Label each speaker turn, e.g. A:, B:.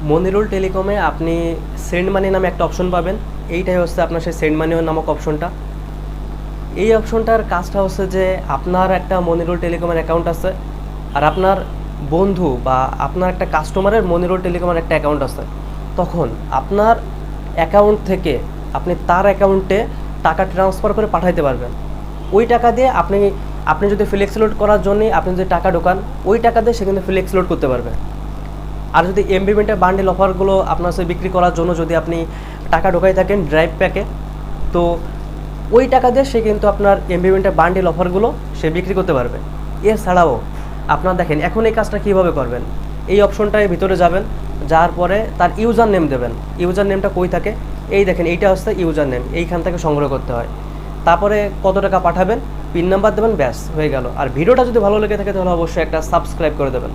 A: মনিরুল টেলিকমে আপনি send money নামে একটা অপশন পাবেন। এইটাই হচ্ছে আপনার সেই সেন্ড মানি নামক অপশনটা। এই অপশনটার কাজটা হচ্ছে যে আপনার একটা মনিরুল টেলিকমের অ্যাকাউন্ট আছে, আর আপনার বন্ধু বা আপনার একটা কাস্টমারের মনিরুল টেলিকমের একটা অ্যাকাউন্ট আছে। তখন আপনার অ্যাকাউন্ট থেকে আপনি তার অ্যাকাউন্টে টাকা ট্রান্সফার করে পাঠাইতে পারবেন। ওই টাকা দিয়ে আপনি আপনি যদি ফ্লেক্স লোড করার জন্যে আপনি যদি টাকা ঢোকান, ওই টাকা দিয়ে সে কিন্তু ফ্লেক্স লোড করতে পারবে। আর যদি এমবিমেন্টের বান্ডেল অফারগুলো আপনার সাথে বিক্রি করার জন্য যদি আপনি টাকা ঢোকাই থাকেন ড্রাইভ প্যাকে, তো ওই টাকা দিয়ে সে কিন্তু আপনার এমবিমেন্টের বান্ডেল অফারগুলো সে বিক্রি করতে পারবে। এছাড়াও আপনার দেখেন এখন এই কাজটা কীভাবে করবেন। এই অপশনটায় ভিতরে যাবেন, যাওয়ার পরে তার ইউজার নেম দেবেন। ইউজার নেমটা কই থাকে, এই দেখেন এইটা হচ্ছে ইউজার নেম, এইখান থেকে সংগ্রহ করতে হয়। তারপরে কত টাকা পাঠাবেন, পিন নাম্বার দেবেন, ব্যাস হয়ে গেল। আর ভিডিওটা যদি ভালো লেগে থাকে তাহলে অবশ্যই একটা সাবস্ক্রাইব করে দেবেন।